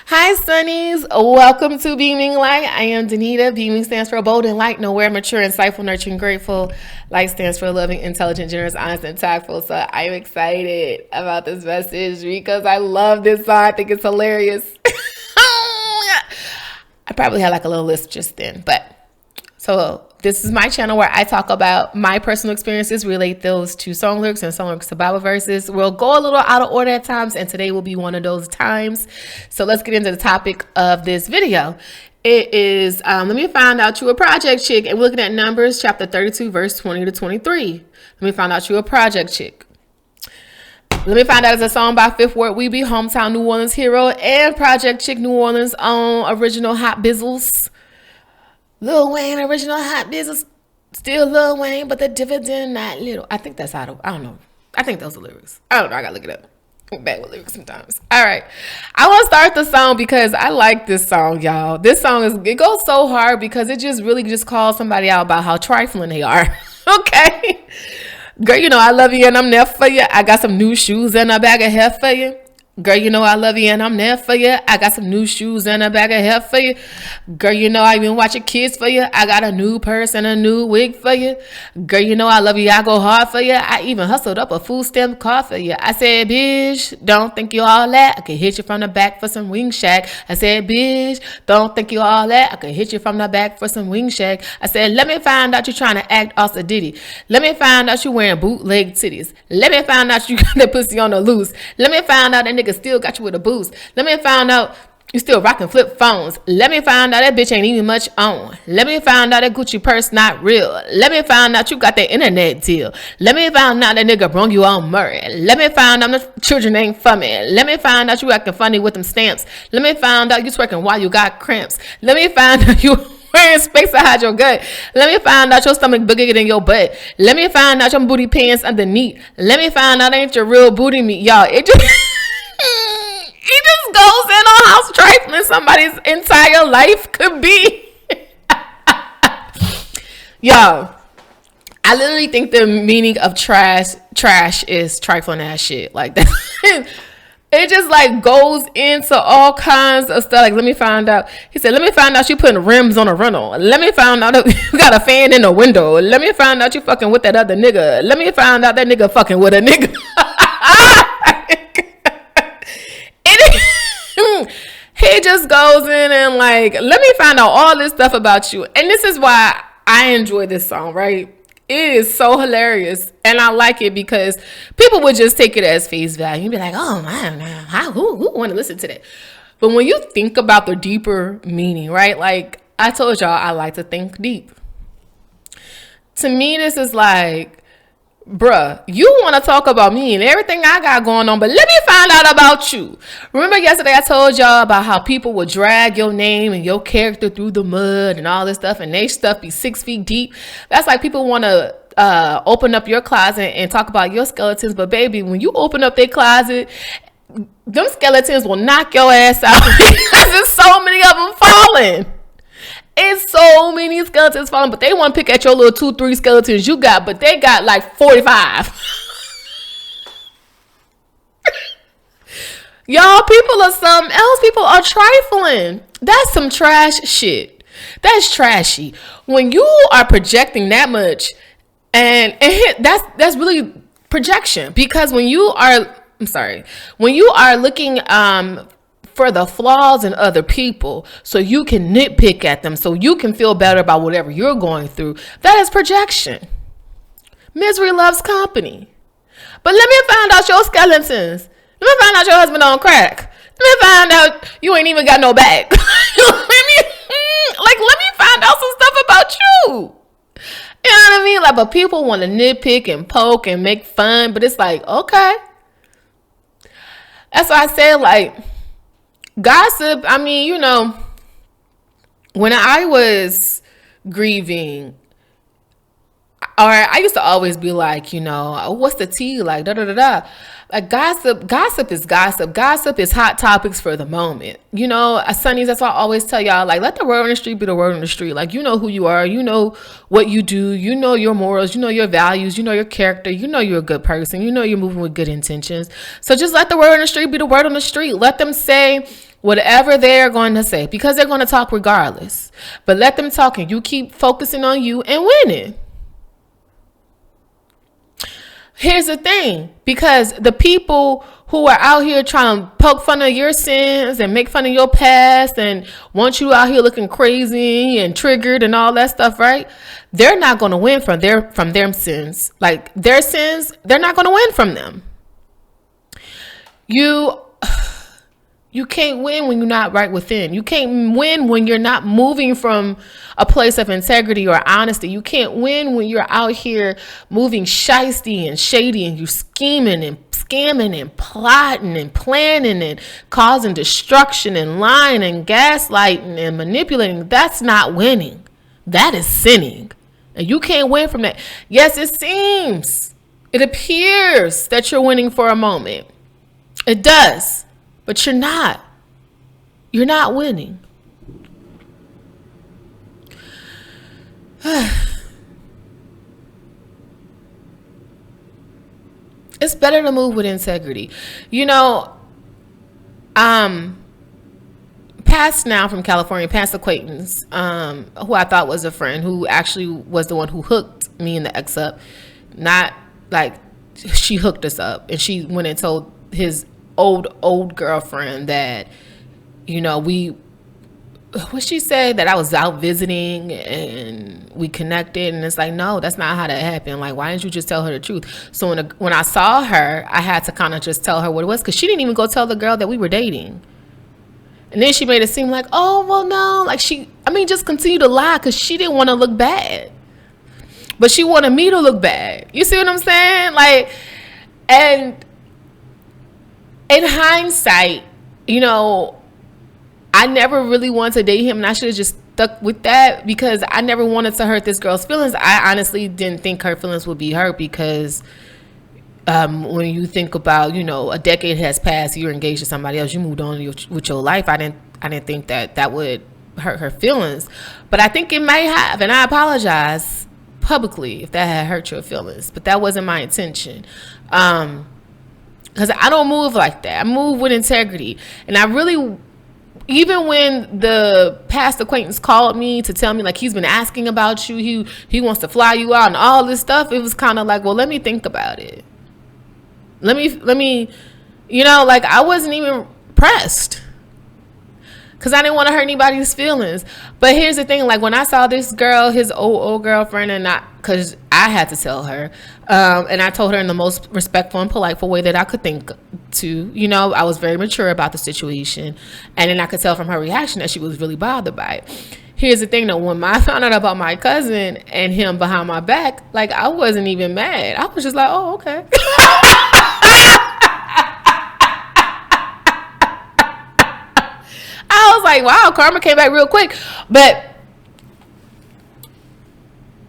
Hi, Sunnies. Welcome to Beaming Light. I am Danita. Beaming stands for bold and light, nowhere, mature, insightful, nurturing, grateful. Light stands for loving, intelligent, generous, honest, and tactful. So I'm excited about this message because I love this song. I think it's hilarious. I probably had like a little lisp just then, but so this is my channel where I talk about my personal experiences, relate those to song lyrics and song lyrics to Bible verses. We'll go a little out of order at times, and today will be one of those times. So let's get into the topic of this video. It is, let me find out you a project chick. And we're looking at Numbers chapter 32, verse 20 to 23. Let me find out you a project chick. Let me find out it's a song by Ward Weebie, hometown New Orleans hero, and Project Chick New Orleans own original Hot Bizzles. Lil Wayne, original Hot Business, still Lil Wayne, but the dividend not little. I think that's how I don't know. I think those are lyrics. I don't know. I gotta look it up. I'm bad with lyrics sometimes. All right. I want to start the song because I like this song, y'all. This song it goes so hard because it just really just calls somebody out about how trifling they are. Okay. Girl, you know I love you and I'm there for you. I got some new shoes and a bag of hair for you. Girl, you know I love you and I'm there for you. I got some new shoes and a bag of hair for you. Girl, you know I even watch your kids for you. I got a new purse and a new wig for you. Girl, you know I love you. I go hard for you. I even hustled up a food stamp car for you. I said, bitch, don't think you all that. I can hit you from the back for some wing shack. I said, bitch, don't think you all that. I can hit you from the back for some wing shack. I said, let me find out you trying to act Ossa Diddy. Let me find out you wearing bootleg titties. Let me find out you got that pussy on the loose. Let me find out that nigga still got you with a boost. Let me find out you still rocking flip phones. Let me find out that bitch ain't even much on. Let me find out that Gucci purse not real. Let me find out you got that internet deal. Let me find out that nigga brung you on Murray. Let me find out the children ain't for me. Let me find out you acting funny with them stamps. Let me find out you twerking while you got cramps. Let me find out you wearing space to hide your gut. Let me find out your stomach bigger than your butt. Let me find out your booty pants underneath. Let me find out ain't your real booty meat. Y'all, it just he just goes in on how trifling somebody's entire life could be. Yo, I literally think the meaning of trash is trifling ass shit. Like that. It just like goes into all kinds of stuff. Like, let me find out. He said, let me find out you putting rims on a rental. Let me find out that you got a fan in the window. Let me find out you fucking with that other nigga. Let me find out that nigga fucking with a nigga. He just goes in and like, let me find out all this stuff about you. And this is why I enjoy this song, right? It is so hilarious. And I like it because people would just take it as face value. You'd be like, oh, man, who want to listen to that? But when you think about the deeper meaning, right? Like I told y'all, I like to think deep. To me, this is like, bruh, you want to talk about me and everything I got going on, but let me find out about you. Remember yesterday I told y'all about how people would drag your name and your character through the mud and all this stuff, and they stuff be 6 feet deep. That's like people want to open up your closet and talk about your skeletons, but baby, when you open up their closet, them skeletons will knock your ass out because there's so many of them falling. It's so many skeletons falling, but they want to pick at your little 2-3 skeletons you got, but they got like 45. Y'all, people are something else. People are trifling. That's some trash shit. That's trashy. When you are projecting that much, and that's really projection, because when you are looking for the flaws in other people so you can nitpick at them, so you can feel better about whatever you're going through, that is projection. Misery loves company. But let me find out your skeletons. Let me find out your husband on crack. Let me find out you ain't even got no bag. let me find out some stuff about you. You know what I mean? Like, but people want to nitpick and poke and make fun, but it's like, okay. That's why I said, like, gossip, I mean, you know, when I was grieving, or I used to always be like, you know, what's the tea? Like, da-da-da-da. Like, gossip is gossip. Gossip is hot topics for the moment. You know, Sunnies, that's why I always tell y'all, like, let the word on the street be the word on the street. Like, you know who you are. You know what you do. You know your morals. You know your values. You know your character. You know you're a good person. You know you're moving with good intentions. So just let the word on the street be the word on the street. Let them say whatever they're going to say, because they're going to talk regardless. But let them talk and you keep focusing on you and winning. Here's the thing, because the people who are out here trying to poke fun of your sins and make fun of your past and want you out here looking crazy and triggered and all that stuff, right? They're not going to win from their sins. Like their sins, they're not going to win from them. You can't win when you're not right within. You can't win when you're not moving from a place of integrity or honesty. You can't win when you're out here moving shysty and shady and you scheming and scamming and plotting and planning and causing destruction and lying and gaslighting and manipulating. That's not winning. That is sinning. And you can't win from that. Yes, it appears that you're winning for a moment. It does. But you're not. You're not winning. It's better to move with integrity. Past now from California, past acquaintance, who I thought was a friend, who actually was the one who hooked me and the ex up. Not like she hooked us up and she went and told his old girlfriend that, what she said, that I was out visiting and we connected, and it's like, no, that's not how that happened. Like, why didn't you just tell her the truth? So when I saw her, I had to kind of just tell her what it was, because she didn't even go tell the girl that we were dating. And then she made it seem like, oh, well, no, like just continue to lie because she didn't want to look bad. But she wanted me to look bad. You see what I'm saying? Like, and in hindsight, I never really wanted to date him, and I should have just stuck with that because I never wanted to hurt this girl's feelings. I honestly didn't think her feelings would be hurt because when you think about, a decade has passed, you're engaged to somebody else, you moved on with your life. I didn't think that would hurt her feelings, but I think it may have, and I apologize publicly if that had hurt your feelings, but that wasn't my intention. Because I don't move like that. I move with integrity. And I really, even when the past acquaintance called me to tell me, like, he's been asking about you, he wants to fly you out and all this stuff, it was kind of like, well, let me think about it. Let me, I wasn't even pressed. Because I didn't want to hurt anybody's feelings. But here's the thing, like, when I saw this girl, his old girlfriend, and because I had to tell her, and I told her in the most respectful and polite way that I could think to, I was very mature about the situation, and then I could tell from her reaction that she was really bothered by it. Here's the thing, though, when I found out about my cousin and him behind my back, like, I wasn't even mad. I was just like, oh, okay. I was like, wow, karma came back real quick. But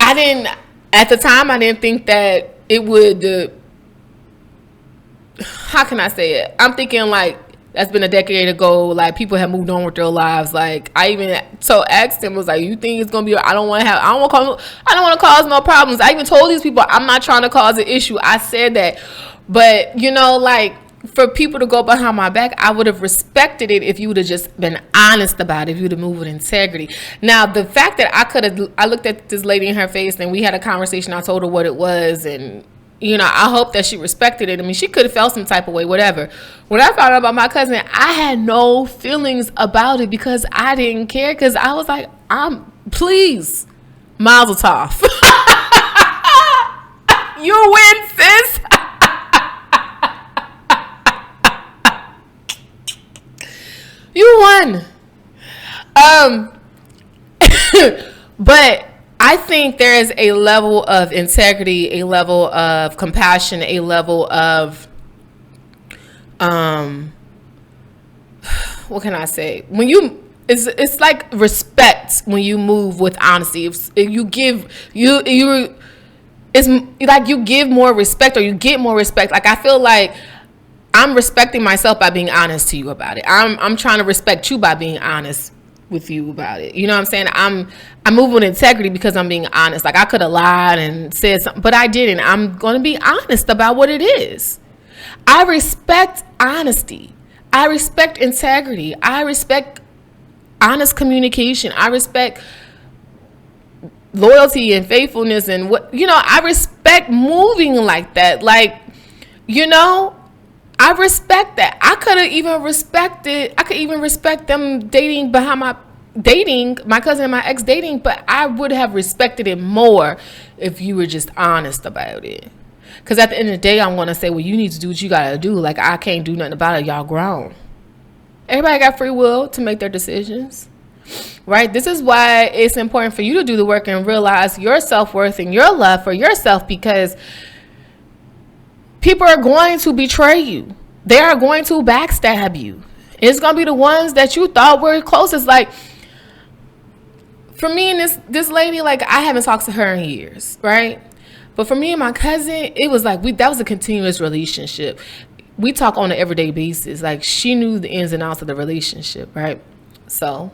at the time, I didn't think that it would, how can I say it? I'm thinking, like, that's been a decade ago. Like, people have moved on with their lives. Like, I even asked him, was like, you think it's gonna be? I don't want to cause no problems. I even told these people I'm not trying to cause an issue. I said that, but like, for people to go behind my back, I would have respected it if you would have just been honest about it, if you would have moved with integrity. Now, the fact that I looked at this lady in her face and we had a conversation, I told her what it was, and I hope that she respected it. I mean, she could have felt some type of way, whatever. When I found out about my cousin, I had no feelings about it because I didn't care, because I was like, please, Mazel Tov. You win, sis. You won. But I think there is a level of integrity, a level of compassion, a level of, what can I say? It's like respect when you move with honesty. If you give, it's like you give more respect, or you get more respect. Like, I feel like I'm respecting myself by being honest to you about it. I'm trying to respect you by being honest with you about it. You know what I'm saying? I'm moving with integrity because I'm being honest. Like, I could have lied and said something, but I didn't. I'm going to be honest about what it is. I respect honesty. I respect integrity. I respect honest communication. I respect loyalty and faithfulness, and what, I respect moving like that. Like, I respect that. I could even respect them dating my cousin and my ex dating, but I would have respected it more if you were just honest about it. Because at the end of the day, I'm going to say, well, you need to do what you got to do. Like, I can't do nothing about it. Y'all grown. Everybody got free will to make their decisions, right? This is why it's important for you to do the work and realize your self-worth and your love for yourself, because people are going to betray you. They are going to backstab you. It's going to be the ones that you thought were closest. Like, for me and this lady, like, I haven't talked to her in years, right? But for me and my cousin, it was like that was a continuous relationship. We talk on an everyday basis. Like, she knew the ins and outs of the relationship, right? So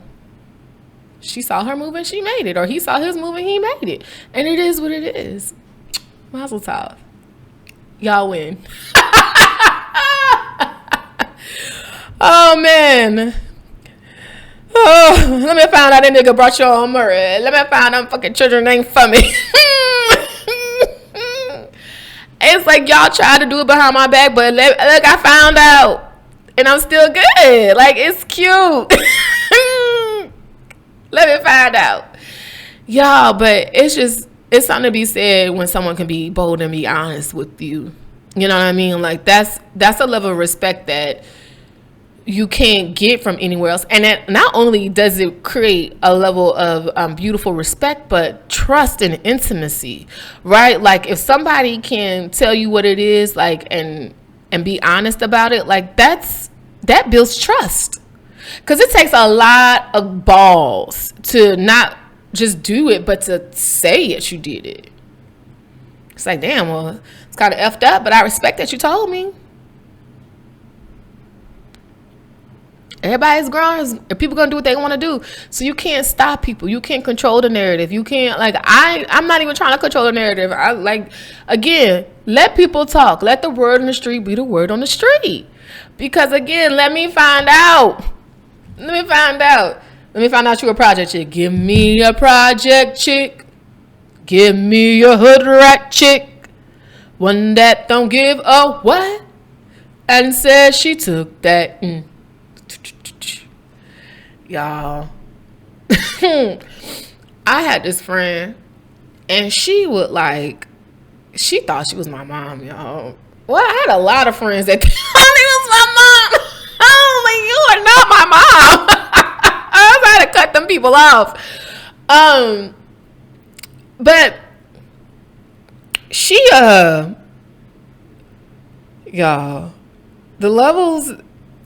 she saw her move and she made it, or he saw his move and he made it. And it is what it is. Mazel tov. Y'all win. Oh, man. Oh, let me find out that nigga brought you on Murray. Let me find out them fucking children ain't for me. It's like y'all try to do it behind my back, but look, I found out. And I'm still good. Like, it's cute. Let me find out. Y'all, but it's something to be said when someone can be bold and be honest with you. You know what I mean? Like, that's a level of respect that you can't get from anywhere else. And that not only does it create a level of beautiful respect, but trust and intimacy, right? Like, if somebody can tell you what it is, like, and be honest about it, like, that builds trust. Because it takes a lot of balls to not just do it, but to say it, you did it. It's like, damn, well, it's kind of effed up, but I respect that you told me. Everybody's grown. People gonna do what they want to do. So you can't stop people. You can't control the narrative. You can't, like, I'm not even trying to control the narrative. Again, let people talk. Let the word on the street be the word on the street. Because, again, let me find out. Let me find out you a project chick. Give me a project chick. Give me a hood rat chick. One that don't give a what? And said she took that. Y'all. I had this friend, and she thought she was my mom, y'all. Well, I had a lot of friends that thought it was my mom. I was like, you are not my mom. I was trying to cut them people off. But she, y'all, the levels,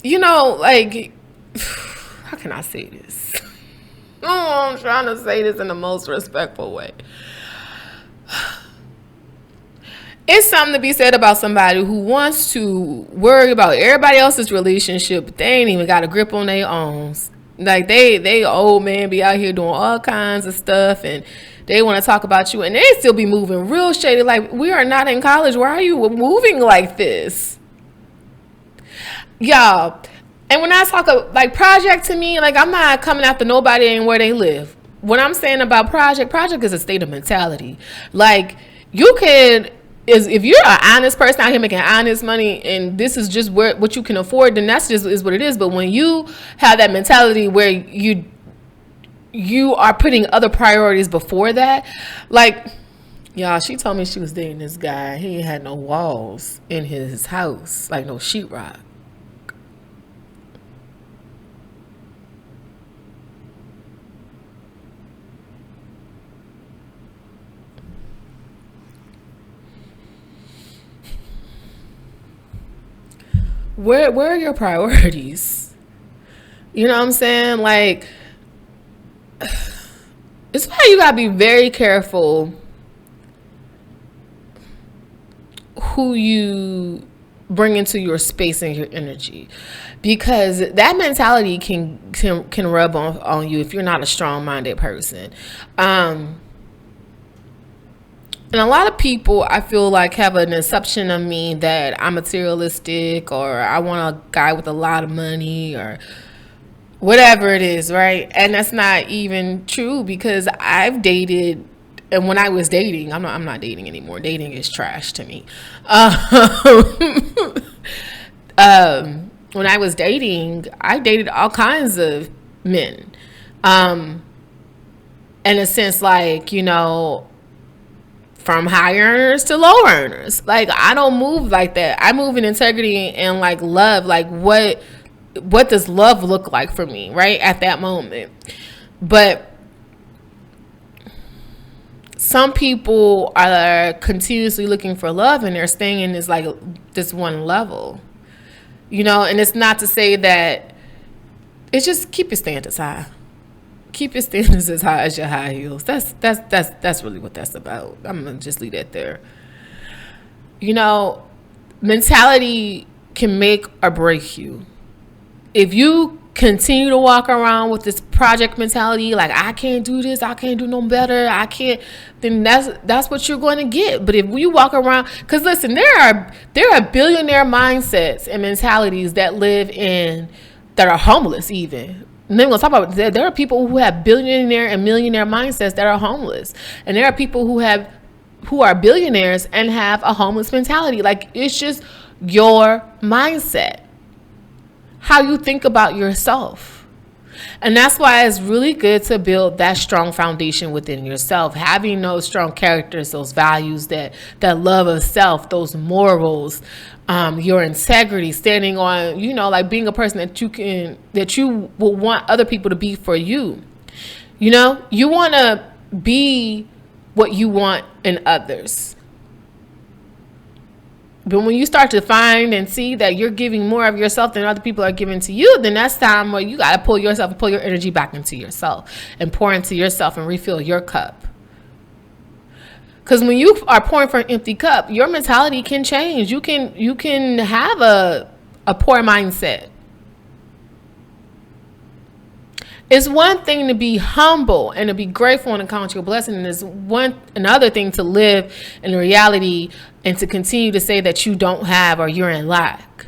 like, how can I say this? Oh, I'm trying to say this in the most respectful way. It's something to be said about somebody who wants to worry about everybody else's relationship, but they ain't even got a grip on their own. Like, they old man be out here doing all kinds of stuff, and they want to talk about you, and they still be moving real shady. Like, we are not in college. Why are you moving like this? Y'all. And when I talk about, like, project, to me, like, I'm not coming after nobody and where they live. What I'm saying about project is a state of mentality. Like, if you're an honest person out here making honest money, and this is just what you can afford, then that's just is what it is. But when you have that mentality where you are putting other priorities before that, like, y'all, she told me she was dating this guy. He had no walls in his house, like no sheetrock. Where are your priorities? You know what I'm saying? Like, it's why you gotta be very careful who you bring into your space and your energy, because that mentality can rub on you if you're not a strong-minded person. And a lot of people, I feel like, have an assumption of me that I'm materialistic, or I want a guy with a lot of money, or whatever it is, right? And that's not even true, because I've dated, and when I was dating, I'm not dating anymore. Dating is trash to me. When I was dating, I dated all kinds of men. In a sense, like, from high earners to low earners. Like, I don't move like that. I move in integrity and like love. Like, what does love look like for me, right, at that moment? But some people are continuously looking for love, and they're staying in this one level, and it's not to say that, it's just keep your standards high. Keep your standards as high as your high heels. That's really what that's about. I'm gonna just leave that there. Mentality can make or break you. If you continue to walk around with this project mentality, like, I can't do this, I can't do no better, I can't, then that's what you're going to get. But if you walk around, because listen, there are billionaire mindsets and mentalities that are homeless even. And then we'll talk about, there are people who have billionaire and millionaire mindsets that are homeless. And there are people who are billionaires and have a homeless mentality. Like, it's just your mindset, how you think about yourself. And that's why it's really good to build that strong foundation within yourself, having those strong characters, those values, that love of self, those morals, your integrity, standing on, like being a person that you will want other people to be for you. You want to be what you want in others. But when you start to find and see that you're giving more of yourself than other people are giving to you, then that's time where you got to pull your energy back into yourself and pour into yourself and refill your cup. Because when you are pouring from an empty cup, your mentality can change. You can have a poor mindset. It's one thing to be humble and to be grateful and to count your blessing, and it's another thing to live in reality and to continue to say that you don't have or you're in lack.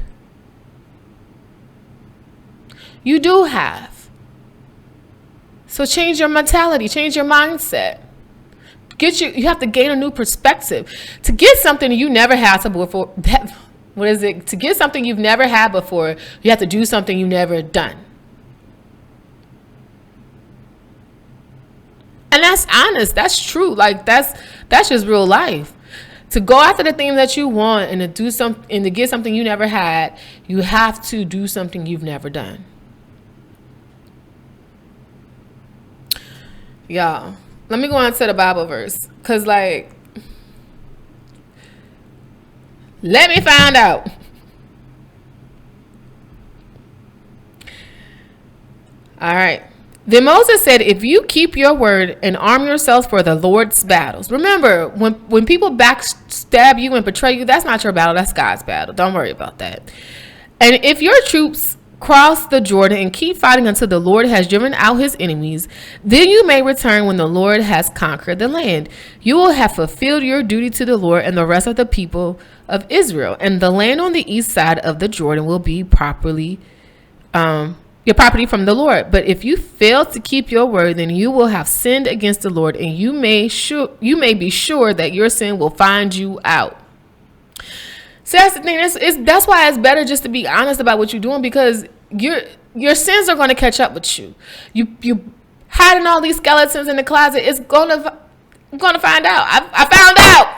You do have. So change your mentality, change your mindset. You have to gain a new perspective. To get something you never had before, what is it? To get something you've never had before, you have to do something you've never done. And that's honest. That's true. Like, that's just real life. To go after the things that you want and to do something and to get something you never had, you have to do something you've never done. Y'all, let me go on to the Bible verse. Because, like, let me find out. All right. Then Moses said, if you keep your word and arm yourselves for the Lord's battles. Remember, when people backstab you and betray you, that's not your battle. That's God's battle. Don't worry about that. And if your troops cross the Jordan and keep fighting until the Lord has driven out his enemies, then you may return when the Lord has conquered the land. You will have fulfilled your duty to the Lord and the rest of the people of Israel. And the land on the east side of the Jordan will be your property from the Lord. But if you fail to keep your word, then you will have sinned against the Lord, and you may be sure that your sin will find you out. So that's the thing. That's why it's better just to be honest about what you're doing, because your sins are going to catch up with you. You hiding all these skeletons in the closet. I'm going to find out. I found out.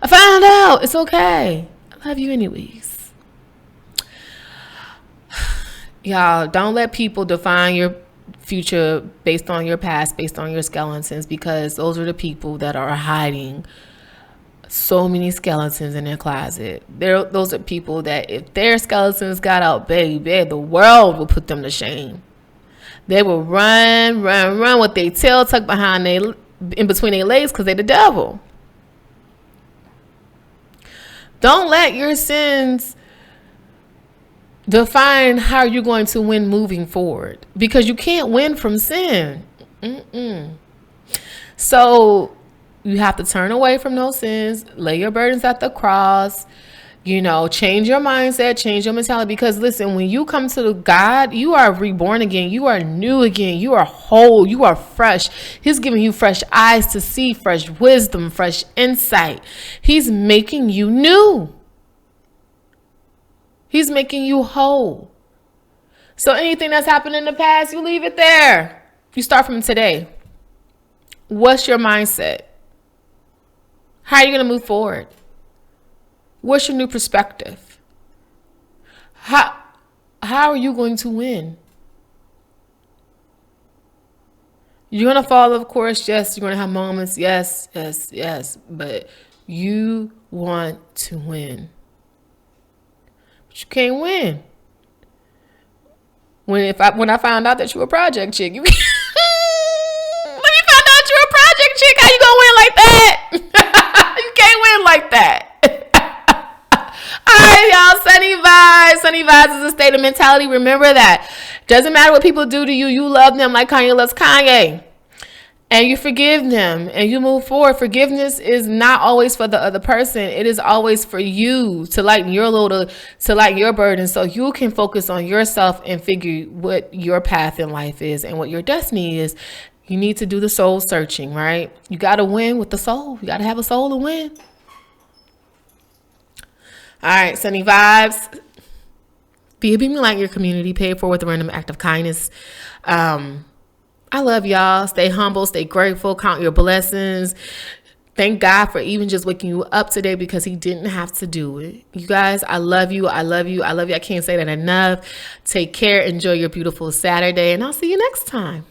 I found out. It's okay. Love you anyways. Y'all, don't let people define your future based on your past, based on your skeletons, because those are the people that are hiding so many skeletons in their closet. Those are people that if their skeletons got out, baby, the world will put them to shame. They will run with their tail tucked in between their legs, because they're the devil. Don't let your sins define how you're going to win moving forward, because you can't win from sin. So you have to turn away from those sins, lay your burdens at the cross, change your mindset, change your mentality. Because listen, when you come to God, you are reborn again. You are new again. You are whole. You are fresh. He's giving you fresh eyes to see, fresh wisdom, fresh insight. He's making you new. He's making you whole. So anything that's happened in the past, you leave it there. You start from today. What's your mindset? How are you going to move forward? What's your new perspective? How are you going to win? You're going to fall, of course. Yes, you're going to have moments. Yes. But you want to win. But you can't win. When I found out that you were a project chick, when you found out you were a project chick, how you going to win like that? You can't win like that. All right, y'all. Sunny vibes. Sunny vibes is a state of mentality. Remember that. Doesn't matter what people do to you. You love them like Kanye loves Kanye. And you forgive them and you move forward. Forgiveness is not always for the other person. It is always for you to lighten your load, to lighten your burden, so you can focus on yourself and figure what your path in life is and what your destiny is. You need to do the soul searching, right? You got to win with the soul. You got to have a soul to win. All right, Sunny vibes. Be a beaming light in your community. Pay it forward with a random act of kindness. I love y'all. Stay humble. Stay grateful. Count your blessings. Thank God for even just waking you up today, because he didn't have to do it. You guys, I love you. I love you. I love you. I can't say that enough. Take care. Enjoy your beautiful Saturday, and I'll see you next time.